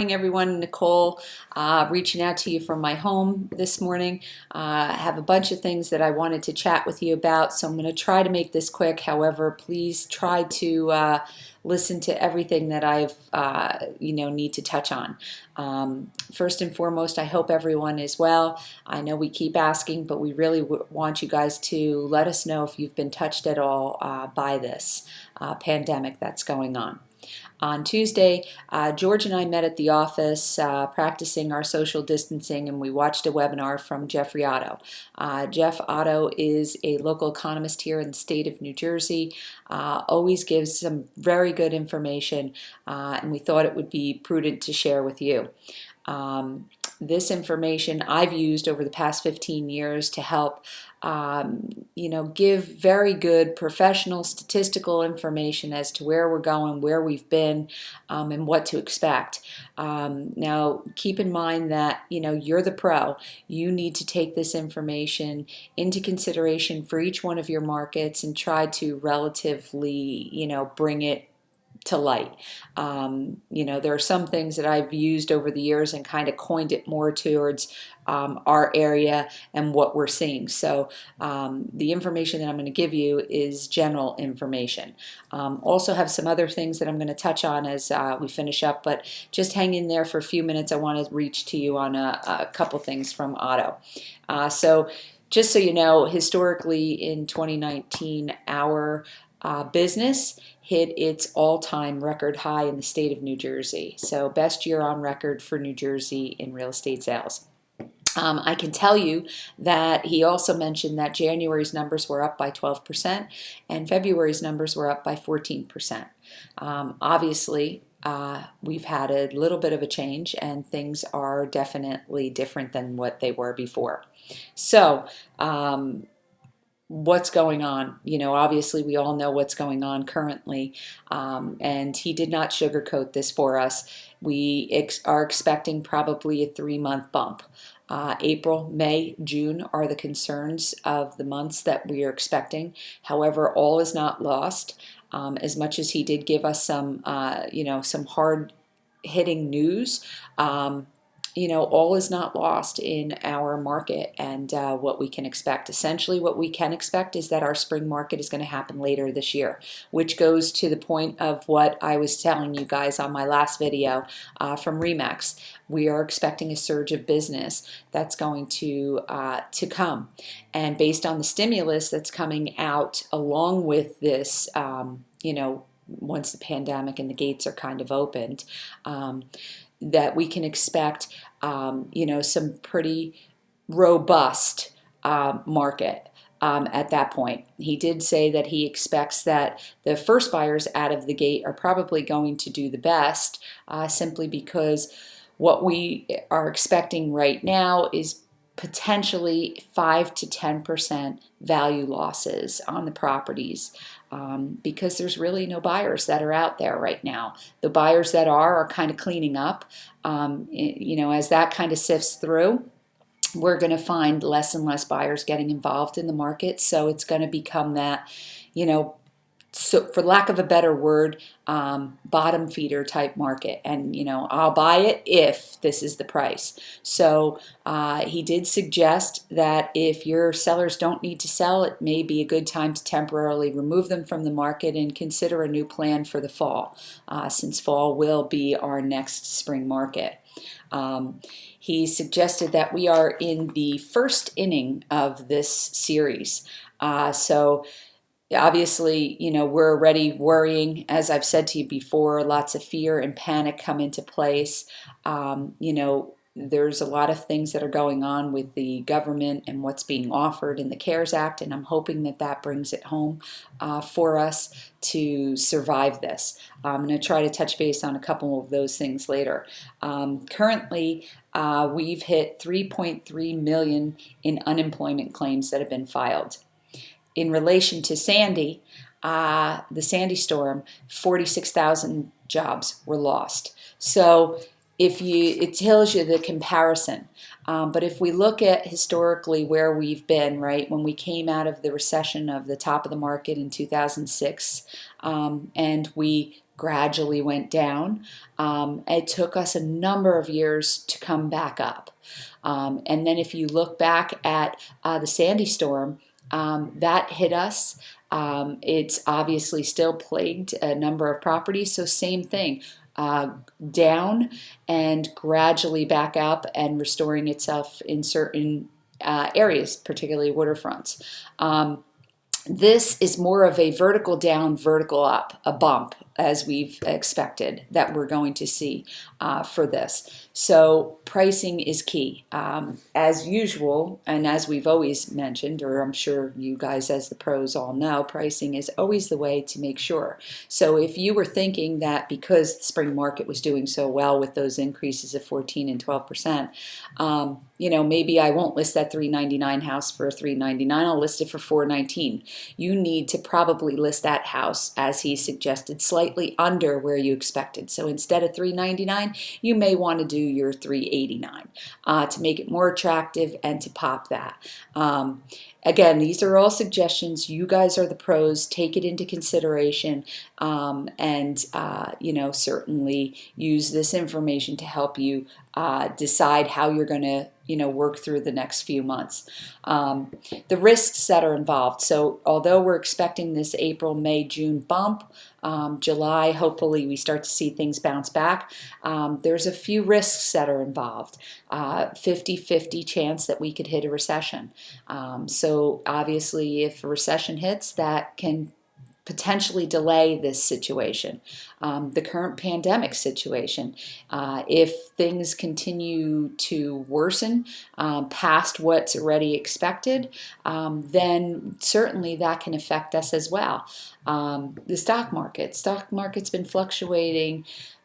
Everyone, Nicole, reaching out to you from my home this morning. I have a bunch of things that I wanted to chat with you about, so I'm going to try to make this quick. However, please try to listen to everything that I've need to touch on. First and foremost, I hope everyone is well. I know we keep asking, but we really want you guys to let us know if you've been touched at all by this pandemic that's going on. On Tuesday, George and I met at the office practicing our social distancing, and we watched a webinar from Jeffrey Otto. Jeff Otto is a local economist here in the state of New Jersey, always gives some very good information, and we thought it would be prudent to share with you. This information I've used over the past 15 years to help give very good professional statistical information as to where we're going, where we've been, and what to expect. Now, keep in mind that, you're the pro. You need to take this information into consideration for each one of your markets and try to relatively, bring it to light. There are some things that I've used over the years and kind of coined it more towards our area and what we're seeing. So the information that I'm going to give you is general information. Also have some other things that I'm going to touch on as we finish up, but just hang in there for a few minutes. I want to reach to you on a couple things from Otto. So just so you know, historically in 2019, our business hit its all-time record high in the state of New Jersey. So best year on record for New Jersey in real estate sales. I can tell you that he also mentioned that January's numbers were up by 12% and February's numbers were up by 14%. Obviously, we've had a little bit of a change and things are definitely different than what they were before. So, what's going on? Obviously we all know what's going on currently, and he did not sugarcoat this for us. We are expecting probably a 3-month bump. April, May, June are the concerns of the months that we are expecting. However, all is not lost. As much as he did give us some, some hard-hitting news, all is not lost in our market and what we can expect. Essentially, what we can expect is that our spring market is going to happen later this year, which goes to the point of what I was telling you guys on my last video from Remax. We are expecting a surge of business that's going to come. And based on the stimulus that's coming out along with this, once the pandemic and the gates are kind of opened, that we can expect, some pretty robust market at that point. He did say that he expects that the first buyers out of the gate are probably going to do the best, simply because what we are expecting right now is potentially 5 to 10% value losses on the properties, because there's really no buyers that are out there right now. The buyers that are kind of cleaning up. As that kind of sifts through, we're going to find less and less buyers getting involved in the market. So it's going to become that, so for lack of a better word, bottom feeder type market. And, I'll buy it if this is the price. So he did suggest that if your sellers don't need to sell, it may be a good time to temporarily remove them from the market and consider a new plan for the fall, since fall will be our next spring market. He suggested that we are in the first inning of this series. So obviously, we're already worrying. As I've said to you before, lots of fear and panic come into place. There's a lot of things that are going on with the government and what's being offered in the CARES Act, and I'm hoping that that brings it home for us to survive this. I'm going to try to touch base on a couple of those things later. Currently, we've hit 3.3 million in unemployment claims that have been filed. In relation to Sandy, the Sandy storm, 46,000 jobs were lost. So it tells you the comparison. But if we look at historically where we've been, right, when we came out of the recession of the top of the market in 2006, and we gradually went down. It took us a number of years to come back up. And then if you look back at the Sandy storm, that hit us. It's obviously still plagued a number of properties, so same thing. Down and gradually back up and restoring itself in certain areas, particularly waterfronts. This is more of a vertical down, vertical up, a bump, as we've expected that we're going to see for this. So pricing is key. As usual, and as we've always mentioned, or I'm sure you guys as the pros all know, pricing is always the way to make sure. So if you were thinking that because the spring market was doing so well with those increases of 14 and 12%, maybe I won't list that $399 house for $399. I'll list it for $419. You need to probably list that house, as he suggested, slightly under where you expected. So instead of $399, you may want to do your $389 to make it more attractive and to pop that. Again, these are all suggestions. You guys are the pros. Take it into consideration, and certainly use this information to help you decide how you're going to work through the next few months. The risks that are involved. So although we're expecting this April, May, June bump, July, hopefully we start to see things bounce back. There's a few risks that are involved. 50-50 chance that we could hit a recession. So obviously if a recession hits, that can potentially delay this situation. The current pandemic situation, if things continue to worsen past what's already expected, then certainly that can affect us as well. The stock market's been fluctuating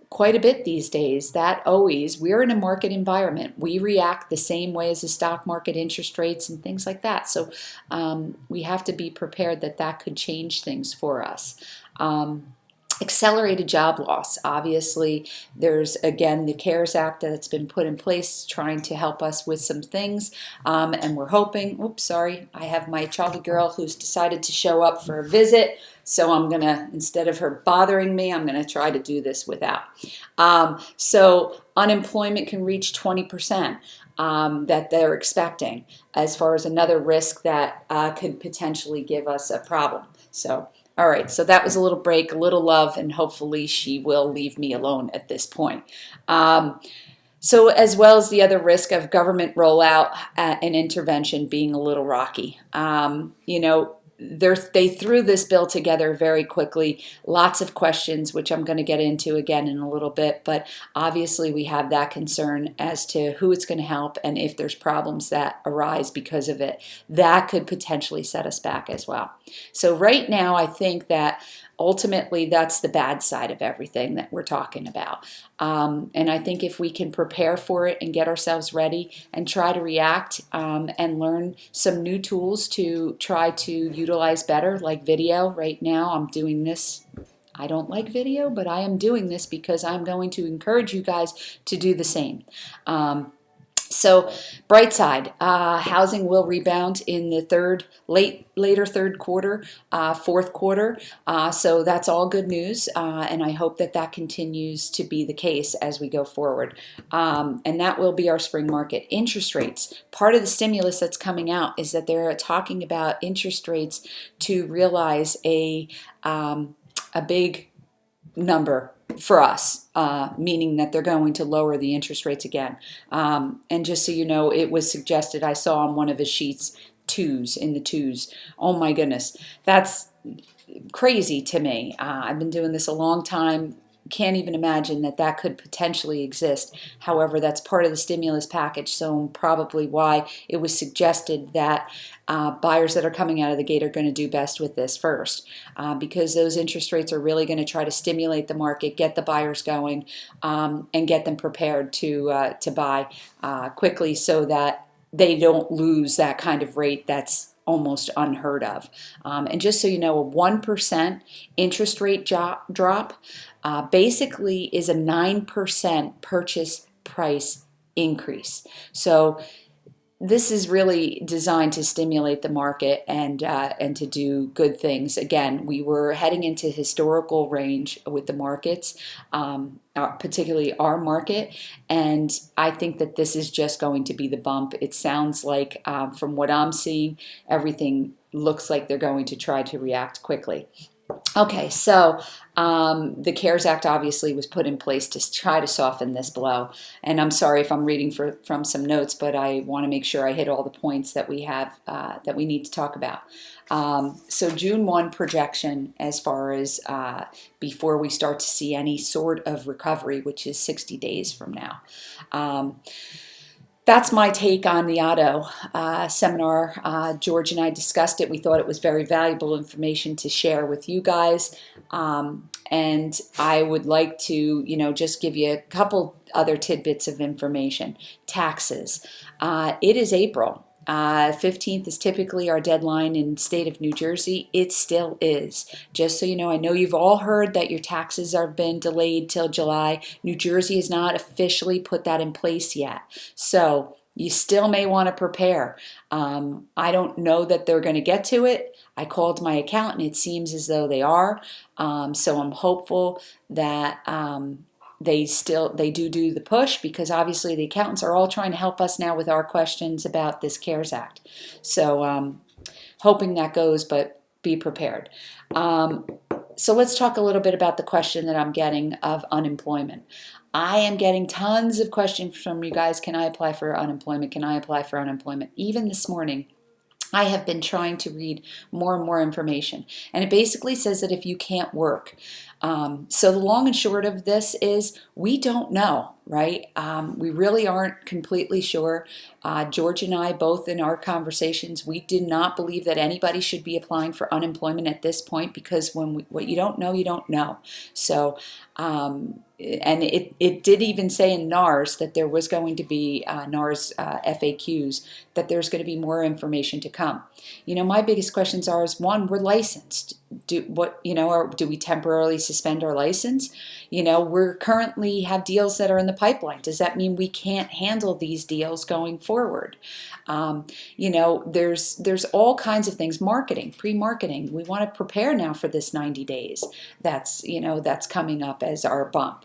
quite a bit these days. We're in a market environment. We react the same way as the stock market, interest rates and things like that. So we have to be prepared that could change things for us. Accelerated job loss. Obviously, there's, again, the CARES Act that's been put in place trying to help us with some things. And we're hoping, I have my chocolate girl who's decided to show up for a visit. So I'm going to, instead of her bothering me, I'm going to try to do this without. So unemployment can reach 20%. That they're expecting as far as another risk that could potentially give us a problem. So, all right, so that was a little break, a little love, and hopefully she will leave me alone at this point. So as well as the other risk of government rollout and intervention being a little rocky. They threw this bill together very quickly. Lots of questions, which I'm going to get into again in a little bit. But obviously, we have that concern as to who it's going to help and if there's problems that arise because of it. That could potentially set us back as well. So right now, I think that ultimately that's the bad side of everything that we're talking about. And I think if we can prepare for it and get ourselves ready and try to react and learn some new tools to try to utilize better, like video. Right now I'm doing this. I don't like video, but I am doing this because I'm going to encourage you guys to do the same. So bright side, housing will rebound in the later third quarter, fourth quarter. So that's all good news, and I hope that continues to be the case as we go forward. And that will be our spring market. Interest rates. Part of the stimulus that's coming out is that they're talking about interest rates to realize a big number for us, meaning that they're going to lower the interest rates again. And just so you know, it was suggested, I saw on one of his sheets, in the twos. Oh my goodness, that's crazy to me. I've been doing this a long time. Can't even imagine that could potentially exist. However, that's part of the stimulus package, so probably why it was suggested that buyers that are coming out of the gate are going to do best with this first, because those interest rates are really going to try to stimulate the market, get the buyers going, and get them prepared to buy quickly so that they don't lose that kind of rate that's almost unheard of. And just so you know, a 1% interest rate drop basically is a 9% purchase price increase. So this is really designed to stimulate the market and to do good things. Again, we were heading into historical range with the markets, particularly our market, and I think that this is just going to be the bump. It sounds like, from what I'm seeing, everything looks like they're going to try to react quickly. Okay, so the CARES Act obviously was put in place to try to soften this blow. And I'm sorry if I'm reading from some notes, but I want to make sure I hit all the points that we have that we need to talk about. So June 1 projection, as far as before we start to see any sort of recovery, which is 60 days from now. That's my take on the auto seminar. George and I discussed it. We thought it was very valuable information to share with you guys. And I would like to, just give you a couple other tidbits of information. Taxes. It is April. 15th is typically our deadline in the state of New Jersey. It still is. Just so you know you've all heard that your taxes have been delayed till July. New Jersey has not officially put that in place yet. So you still may want to prepare. I don't know that they're going to get to it. I called my accountant. It seems as though they are. So I'm hopeful that they do the push, because obviously the accountants are all trying to help us now with our questions about this CARES Act. So hoping that goes, but be prepared. So let's talk a little bit about the question that I'm getting of unemployment. I am getting tons of questions from you guys. Can I apply for unemployment? Can I apply for unemployment? Even this morning, I have been trying to read more and more information. And it basically says that if you can't work. So the long and short of this is we don't know, right? We really aren't completely sure. George and I, both in our conversations, we did not believe that anybody should be applying for unemployment at this point, because what you don't know, you don't know. So, and it did even say in NARS that there was going to be NARS FAQs, that there's going to be more information to come. My biggest questions is, one, we're licensed. Or do we temporarily suspend our license? We're currently have deals that are in the pipeline. Does that mean we can't handle these deals going forward? There's all kinds of things. Marketing, pre-marketing. We want to prepare now for this 90 days. That's coming up as our bump.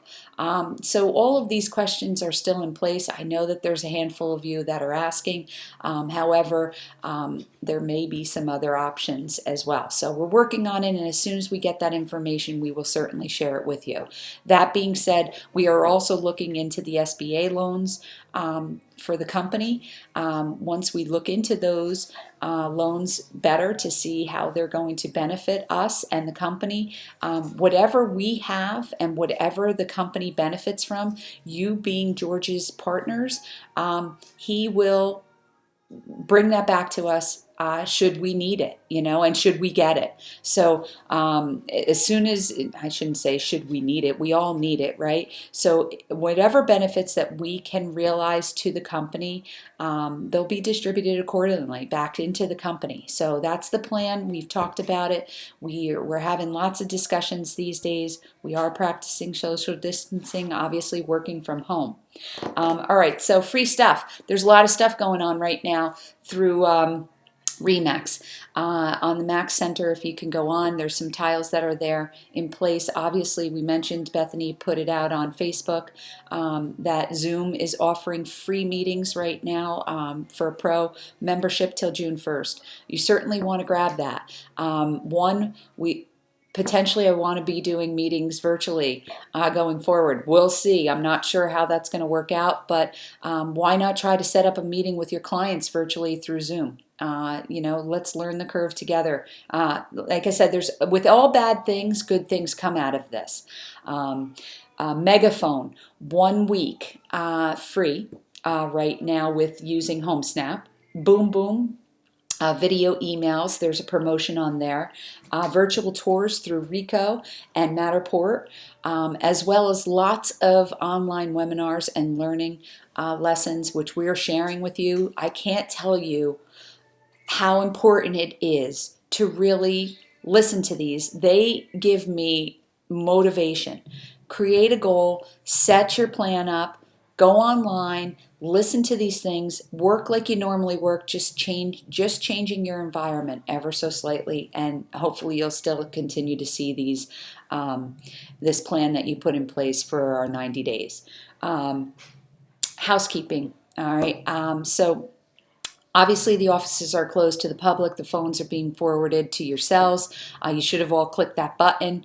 So all of these questions are still in place. I know that there's a handful of you that are asking. However, there may be some other options as well. So we're working on it, and as soon as we get that information, we will certainly share it with you. That being said, we are also looking into the SBA loans for the company. Once we look into those loans better to see how they're going to benefit us and the company, whatever we have and whatever the company benefits from, you being George's partners, he will bring that back to us should we need it, and should we get it. So as soon as, I shouldn't say should we need it, we all need it, right? So whatever benefits that we can realize to the company, they'll be distributed accordingly back into the company. So that's the plan. We've talked about it. We're having lots of discussions these days. We are practicing social distancing, obviously working from home. All right, so free stuff. There's a lot of stuff going on right now through Remax. On the Max Center, if you can go on, there's some tiles that are there in place. Obviously, we mentioned, Bethany put it out on Facebook, that Zoom is offering free meetings right now for a pro membership till June 1st. You certainly want to grab that. Potentially, I want to be doing meetings virtually going forward. We'll see. I'm not sure how that's going to work out, but why not try to set up a meeting with your clients virtually through Zoom? Let's learn the curve together. Like I said, with all bad things, good things come out of this. Megaphone, 1 week free right now with using HomeSnap. Boom Boom. Video emails, there's a promotion on there. Virtual tours through Rico and Matterport, as well as lots of online webinars and learning lessons, which we're sharing with you. I can't tell you how important it is to really listen to these. They give me motivation. Create a goal, set your plan up, go online, listen to these things, work like you normally work, just changing your environment ever so slightly, and hopefully you'll still continue to see these this plan that you put in place for our 90 days. Housekeeping. All right. So obviously, the offices are closed to the public. The phones are being forwarded to your cells. You should have all clicked that button.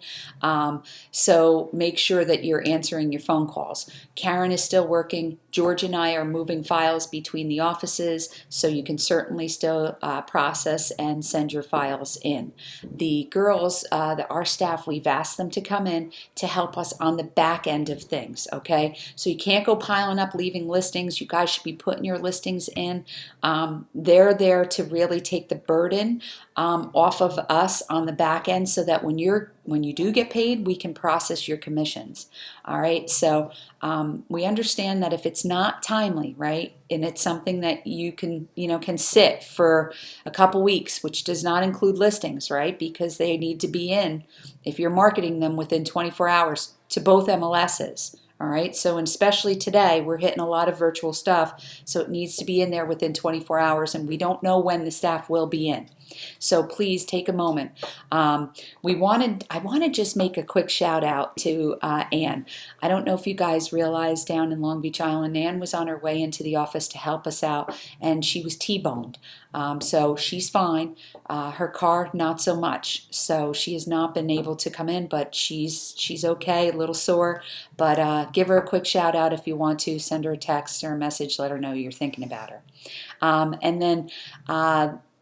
So make sure that you're answering your phone calls. Karen is still working. George and I are moving files between the offices, so you can certainly still process and send your files in. The girls, our staff, we've asked them to come in to help us on the back end of things, okay? So you can't go piling up, leaving listings. You guys should be putting your listings in. They're there to really take the burden off of us on the back end, so that when you do get paid, we can process your commissions. All right, so we understand that if it's not timely, right, and it's something that you can sit for a couple weeks, which does not include listings, right, because they need to be in if you're marketing them within 24 hours to both MLSs. All right, so especially today, we're hitting a lot of virtual stuff, so it needs to be in there within 24 hours, and we don't know when the staff will be in. So please take a moment. I want to just make a quick shout out to Ann. I don't know if you guys realized, down in Long Beach Island, Ann was on her way into the office to help us out, and she was T-boned. So she's fine. Her car, not so much. So she has not been able to come in, but she's okay, a little sore. But give her a quick shout out if you want to. Send her a text or a message. Let her know you're thinking about her. And then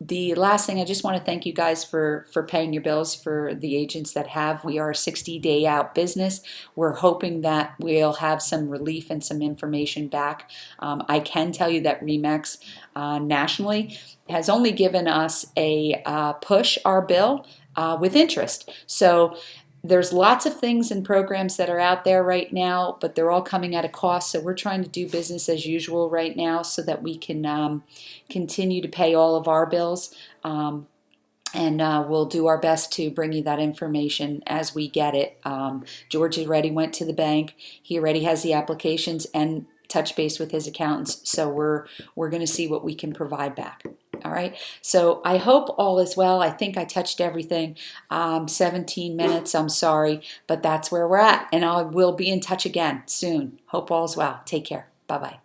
the last thing, I just want to thank you guys for paying your bills for the agents that have. We are a 60-day out business. We're hoping that we'll have some relief and some information back. I can tell you that Remax nationally has only given us a push our bill with interest. So there's lots of things and programs that are out there right now, but they're all coming at a cost. So we're trying to do business as usual right now so that we can continue to pay all of our bills. And we'll do our best to bring you that information as we get it. George already went to the bank. He already has the applications and touch base with his accountants. So we're going to see what we can provide back. All right, so I hope all is well. I think I touched everything. 17 minutes, I'm sorry, but that's where we're at. And I will be in touch again soon. Hope all is well. Take care. Bye-bye.